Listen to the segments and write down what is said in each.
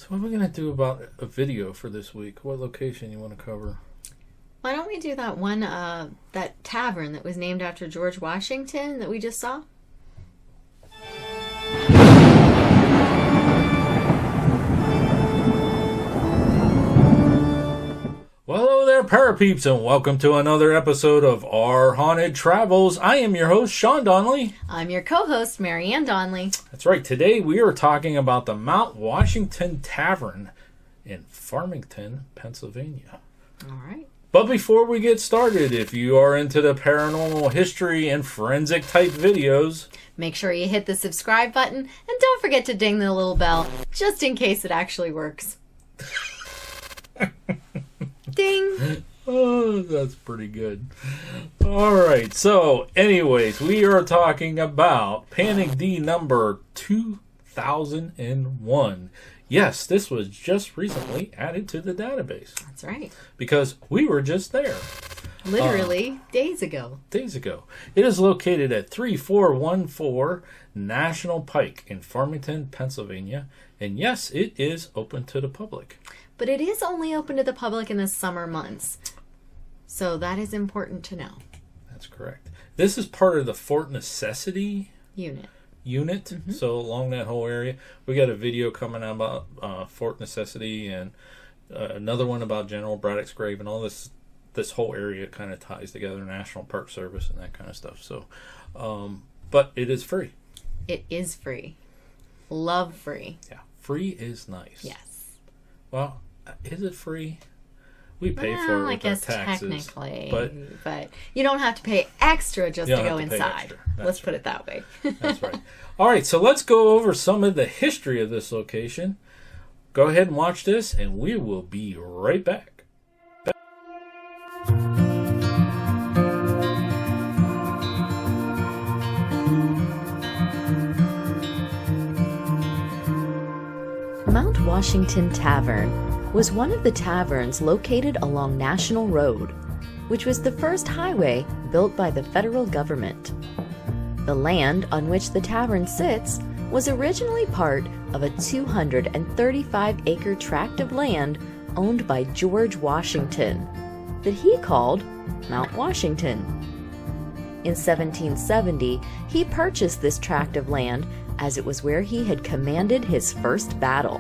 So what are we going to do about a video for this week? What location you want to cover? Why don't we do that one, that tavern that was named after George Washington that we just saw? Well, hello there, Parapeeps, and welcome to another episode of Our Haunted Travels. I am your host, Sean Donnelly. I'm your co-host, Marianne Donnelly. That's right. Today we are talking about the Mount Washington Tavern in Farmington, Pennsylvania. All right. But before we get started, if you are into the paranormal history and forensic type videos, make sure you hit the subscribe button and don't forget to ding the little bell just in case it actually works. Ding! Oh, that's pretty good. All right. So, anyways, we are talking about Panic D number 2001. Yes, this was just recently added to the database. That's right. Because we were just there. Literally days ago. Days ago. It is located at 3414 National Pike in Farmington, Pennsylvania. And yes, it is open to the public. But it is only open to the public in the summer months. So that is important to know. That's correct. This is part of the Fort Necessity unit. Mm-hmm. So along that whole area. We got a video coming out about Fort Necessity and another one about General Braddock's grave, and all this whole area kind of ties together, National Park Service and that kind of stuff. So, but it is free. It is free. Love free. Yeah, free is nice. Yes. Well, is it free? We pay for it with our taxes. Technically, but you don't have to pay extra just to go inside. Let's put it that way. That's right. All right, so let's go over some of the history of this location. Go ahead and watch this, and we will be right back. Mount Washington Tavern was one of the taverns located along National Road, which was the first highway built by the federal government. The land on which the tavern sits was originally part of a 235-acre tract of land owned by George Washington that he called Mount Washington. In 1770, he purchased this tract of land as it was where he had commanded his first battle.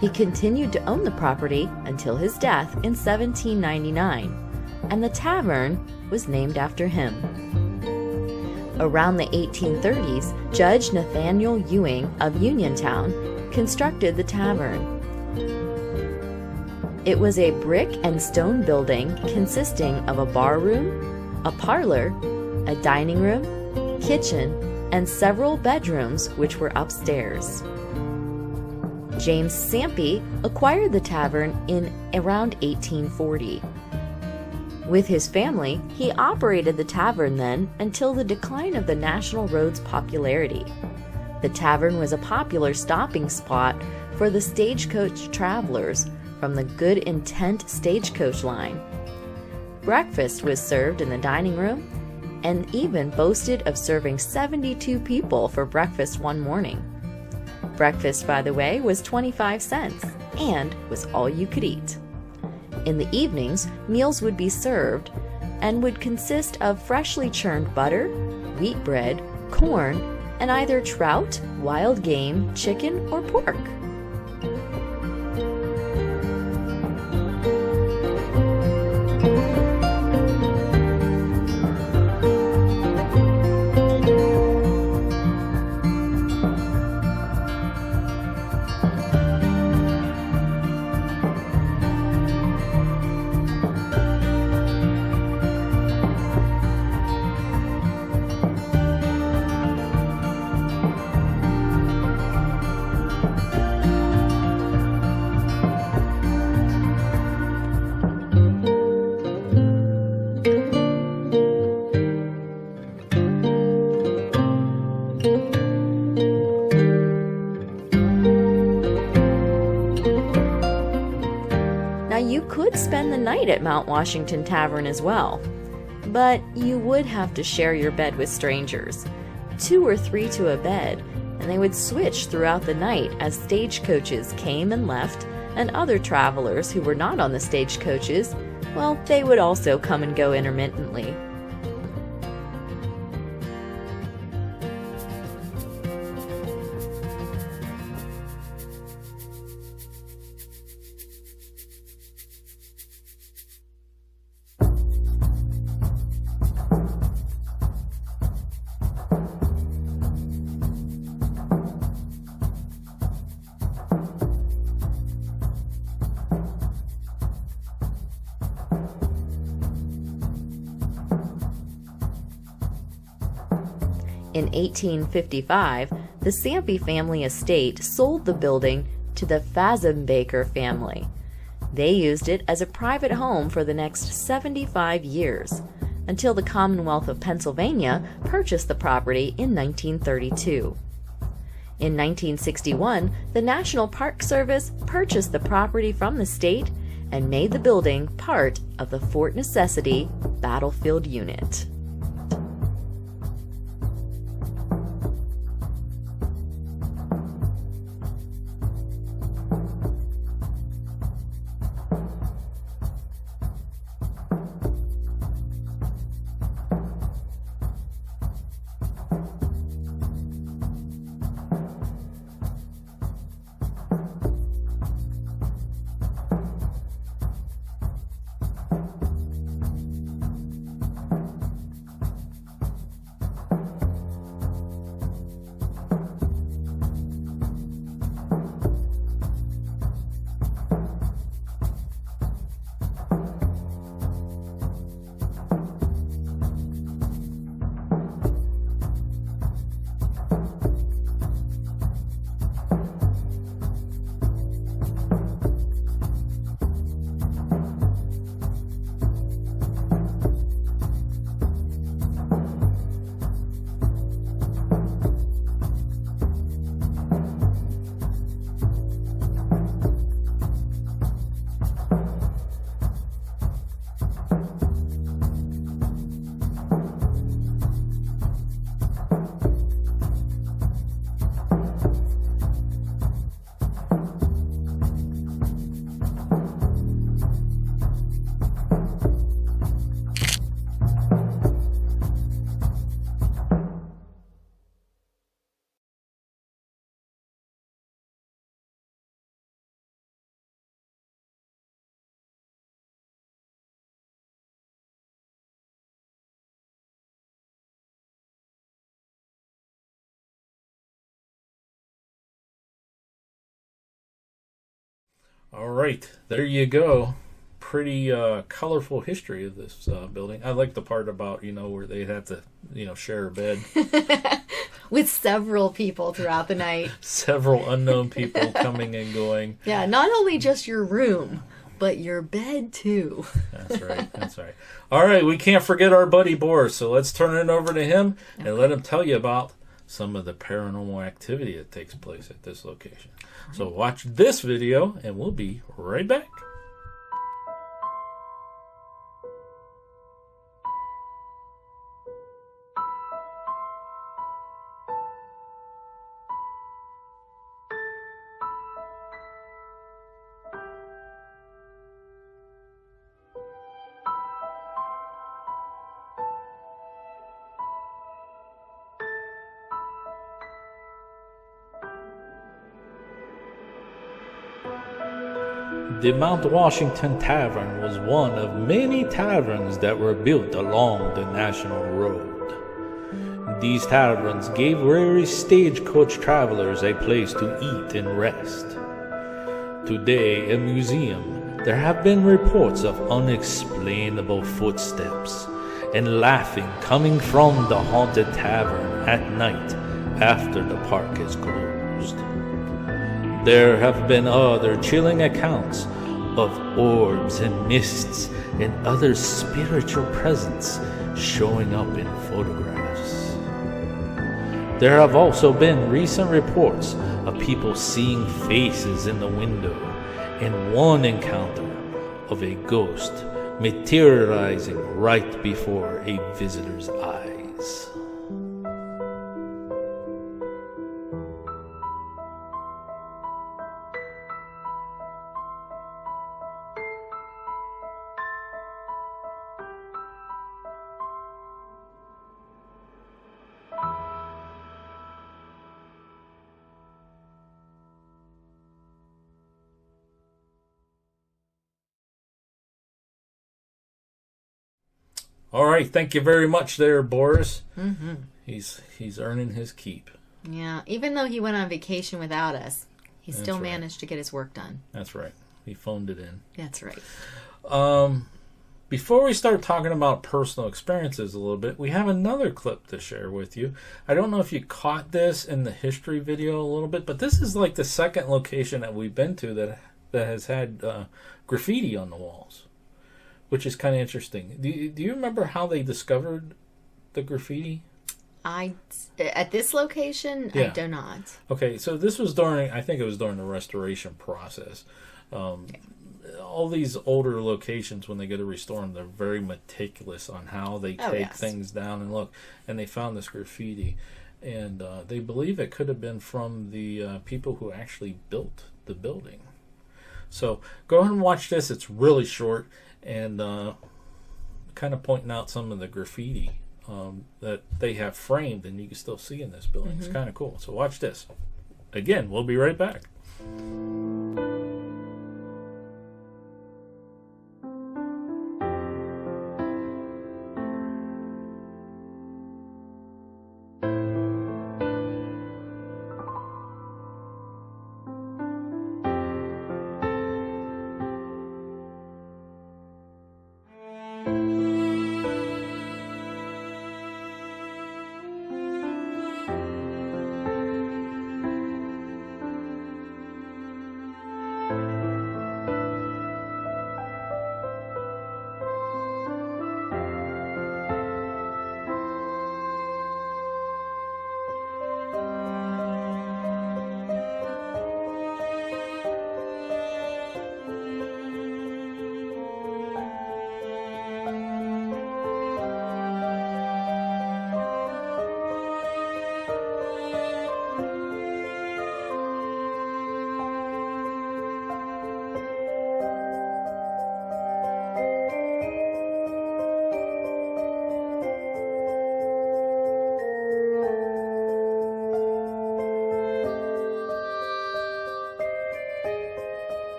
He continued to own the property until his death in 1799, and the tavern was named after him. Around the 1830s, Judge Nathaniel Ewing of Uniontown constructed the tavern. It was a brick and stone building consisting of a bar room, a parlor, a dining room, kitchen, and several bedrooms which were upstairs. James Sampy acquired the tavern in around 1840. With his family, he operated the tavern then until the decline of the National Road's popularity. The tavern was a popular stopping spot for the stagecoach travelers from the Good Intent stagecoach line. Breakfast was served in the dining room and even boasted of serving 72 people for breakfast one morning. Breakfast, by the way, was 25 cents and was all you could eat. In the evenings, meals would be served and would consist of freshly churned butter, wheat bread, corn, and either trout, wild game, chicken, or pork. You could spend the night at Mount Washington Tavern as well, but you would have to share your bed with strangers, 2 or 3 to a bed, and and they would switch throughout the night as stagecoaches came and left, and other travelers who were not on the stagecoaches, well, they would also come and go intermittently. In 1855, the Sampe family estate sold the building to the Fazenbaker family. They used it as a private home for the next 75 years, until the Commonwealth of Pennsylvania purchased the property in 1932. In 1961, the National Park Service purchased the property from the state and made the building part of the Fort Necessity Battlefield Unit. All right, there you go. Pretty colorful history of this building. I like the part about, where they had to, share a bed. With several people throughout the night. Several unknown people coming and going. Yeah, not only just your room, but your bed too. That's right. All right, we can't forget our buddy Boris, so let's turn it over to him and let him tell you about some of the paranormal activity that takes place at this location. So watch this video, and we'll be right back. The Mount Washington Tavern was one of many taverns that were built along the National Road. These taverns gave weary stagecoach travelers a place to eat and rest. Today, a museum, there have been reports of unexplainable footsteps and laughing coming from the haunted tavern at night after the park is closed. There have been other chilling accounts of orbs and mists and other spiritual presence showing up in photographs. There have also been recent reports of people seeing faces in the window and one encounter of a ghost materializing right before a visitor's eyes. All right, thank you very much there, Boris. Mm-hmm. He's earning his keep. Yeah, even though he went on vacation without us, he That's still right. managed to get his work done. That's right. He phoned it in. That's right. Before we start talking about personal experiences a little bit, we have another clip to share with you. I don't know if you caught this in the history video a little bit, but this is like the second location that we've been to that has had graffiti on the walls, which is kind of interesting. Do you remember how they discovered the graffiti? At this location, Yeah. I do not. Okay, so this was I think it was during the restoration process. All these older locations, when they go to restore them, they're very meticulous on how they take things down and look. And they found this graffiti, and they believe it could have been from the people who actually built the building. So go ahead and watch this. It's really short and kind of pointing out some of the graffiti that they have framed, and you can still see in this building. It's kind of cool. So watch this. Again, we'll be right back.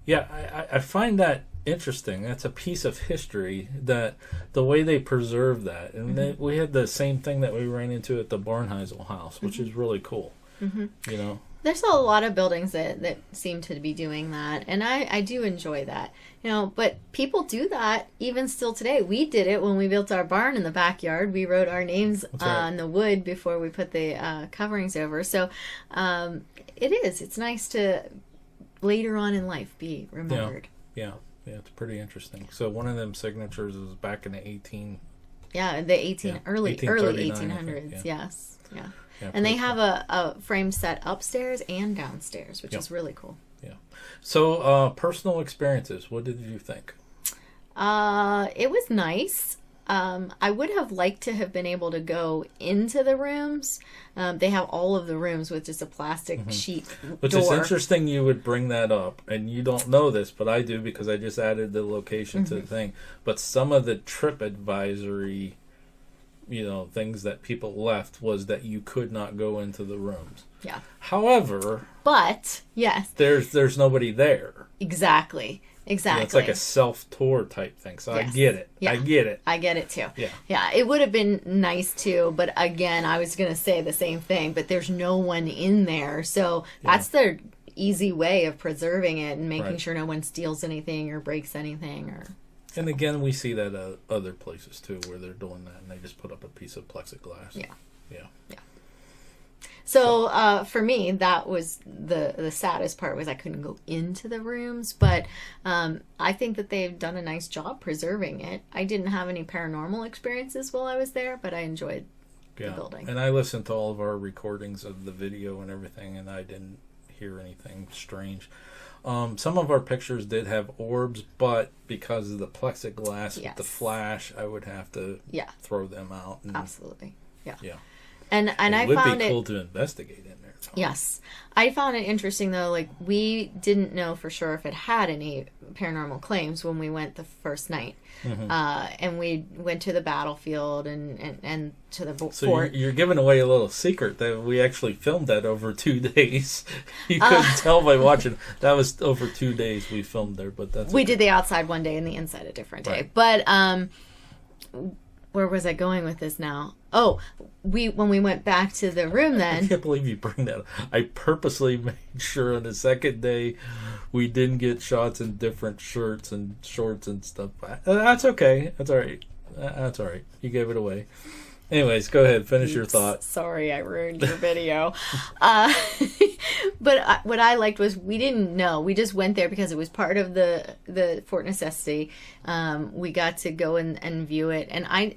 Yeah, I find that interesting. That's a piece of history, that the way they preserve that. And we had the same thing that we ran into at the Barnheisel house, which is really cool. You know? There's a lot of buildings that seem to be doing that, and I do enjoy that. You know, but people do that even still today. We did it when we built our barn in the backyard. We wrote our names on the wood before we put the coverings over. So it's nice to later on in life be remembered. Yeah, it's pretty interesting. So one of them signatures is back in the early 1800s. Yes. Yeah, and they have a frame set upstairs and downstairs, which is really cool. Yeah. So personal experiences, what did you think? It was nice. I would have liked to have been able to go into the rooms. They have all of the rooms with just a plastic sheet Which door. is interesting you would bring that up. And you don't know this, but I do, because I just added the location to the thing. But some of the trip advisory, things that people left was that you could not go into the rooms. Yeah. However, but yes, there's nobody there. Exactly. It's like a self-tour type thing. So yes. I get it. Yeah. I get it. I get it too. Yeah. Yeah. It would have been nice too, but again, I was going to say the same thing, but there's no one in there. So that's the easy way of preserving it and making sure no one steals anything or breaks anything. And again, we see that at other places too, where they're doing that and they just put up a piece of plexiglass. Yeah. Yeah. So for me, that was the saddest part, was I couldn't go into the rooms. But I think that they've done a nice job preserving it. I didn't have any paranormal experiences while I was there, but I enjoyed the building. And I listened to all of our recordings of the video and everything, and I didn't hear anything strange. Some of our pictures did have orbs, but because of the plexiglass with the Yes. flash, I would have to throw them out. And, Absolutely. Yeah. Yeah. And It I would found be it. cool to investigate in there. So. Yes. I found it interesting, though. Like, we didn't know for sure if it had any paranormal claims when we went the first night. And we went to the battlefield and to the So fort. you're giving away a little secret that we actually filmed that over 2 days. You couldn't tell by watching. That was over 2 days we filmed there, but that's We did the outside one day and the inside a different day. Right. But where was I going with this now? Oh, when we went back to the room I then. can't believe you bring that up. I purposely made sure on the second day we didn't get shots in different shirts and shorts and stuff. That's okay. That's all right. That's all right. You gave it away. Anyways, go ahead. Finish your thought. Sorry, I ruined your video. But what I liked was we didn't know. We just went there because it was part of the Fort Necessity. We got to go and view it. And I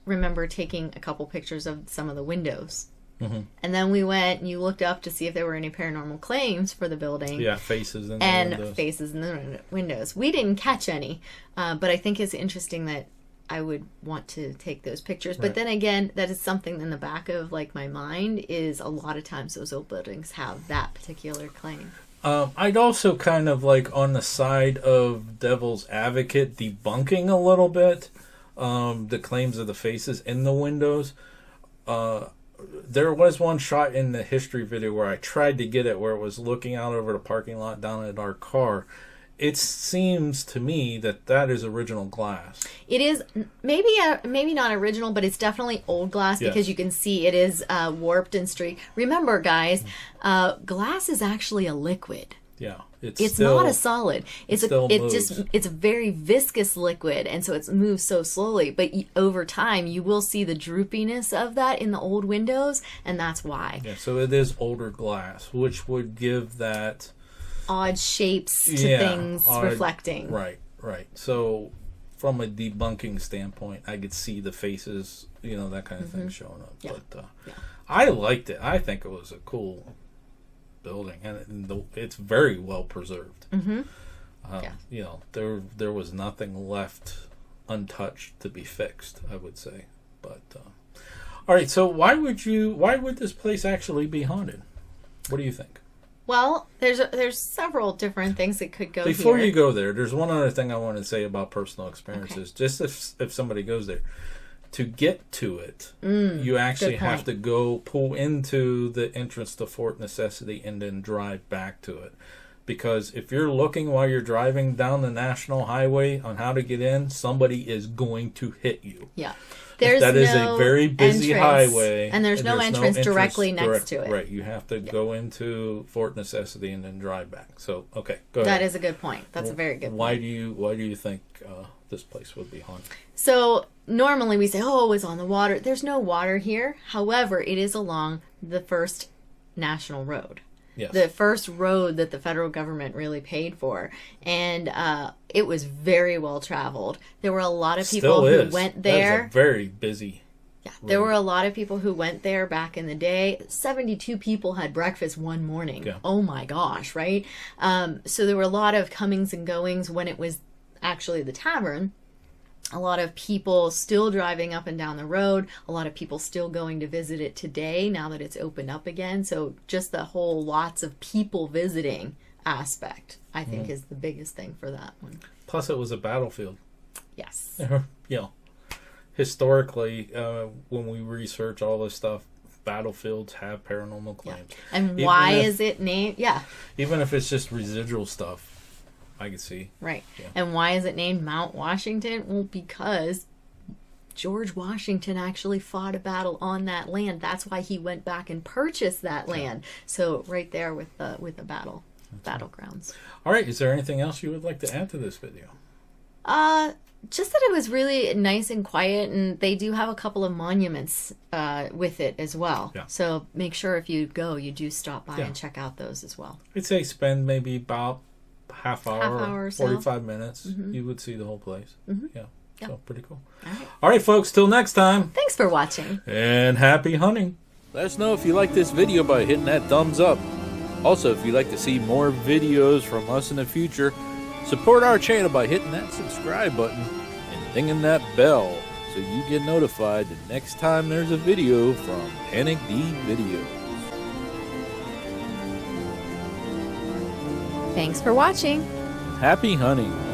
remember taking a couple pictures of some of the windows. And then we went and you looked up to see if there were any paranormal claims for the building. Yeah, faces in the And windows. faces in the windows. We didn't catch any. But I think it's interesting that I would want to take those pictures. But Right. then again, that is something in the back of like my mind is a lot of times those old buildings have that particular claim. I'd also kind of like on the side of devil's advocate debunking a little bit the claims of the faces in the windows. There was one shot in the history video where I tried to get it where it was looking out over the parking lot down at our car. It seems to me that is original glass. It is maybe not original, but it's definitely old glass Yes. because you can see it is warped and streaked. Remember, guys, glass is actually a liquid. Yeah, It's still, not a solid. It's still it's moves. a very viscous liquid, and so it moves so slowly. But over time, you will see the droopiness of that in the old windows, and that's why Yeah, so it is older glass, which would give that odd shapes to things odd- reflecting. Right. So from a debunking standpoint, I could see the faces, that kind of thing showing up. Yeah. But I liked it. I think it was a cool building, and it's very well preserved. There was nothing left untouched to be fixed, I would say. But all right, so why would this place actually be haunted? What do you think? Well, there's several different things that could go Before here. you go there, there's one other thing I want to say about personal experiences. Just if somebody goes there, to get to it, you actually good have point. to go pull into the entrance to Fort Necessity and then drive back to it. Because if you're looking while you're driving down the national highway on how to get in, somebody is going to hit you. Yeah. There's That is no a very busy entrance, highway. and there's no entrance directly next to it. Right, you have to go into Fort Necessity and then drive back. So, okay, go ahead. That is a good point. That's a very good point. Why do you think this place would be haunted? So normally we say, oh, it's on the water. There's no water here. However, it is along the first national road. Yes. The first road that the federal government really paid for. And it was very well traveled. There were a lot of people who went there. That is a very busy. Yeah, there were a lot of people who went there back in the day. 72 people had breakfast one morning. Yeah. Oh my gosh, right? So there were a lot of comings and goings when it was actually the tavern. A lot of people still driving up and down the road. A lot of people still going to visit it today now that it's opened up again. So just the whole lots of people visiting aspect, I think, is the biggest thing for that one. Plus, it was a battlefield. Yes. Historically, when we research all this stuff, battlefields have paranormal claims. And Even why if- is it named? Yeah. Even if it's just residual stuff, I could see. Right. Yeah. And why is it named Mount Washington? Well, because George Washington actually fought a battle on that land. That's why he went back and purchased that land. So right there with the battlegrounds. All right, is there anything else you would like to add to this video? Just that it was really nice and quiet, and they do have a couple of monuments with it as well. Yeah. So make sure if you go, you do stop by Yeah. and check out those as well. I'd say spend maybe about half hour or so. 45 minutes. You would see the whole place. Yeah. Yeah. So pretty cool. All right. All right, folks, till next time. Thanks for watching. And happy hunting. Let us know if you like this video by hitting that thumbs up. Also, if you'd like to see more videos from us in the future, support our channel by hitting that subscribe button and dinging that bell so you get notified the next time there's a video from Panic D Videos. Thanks for watching. Happy hunting!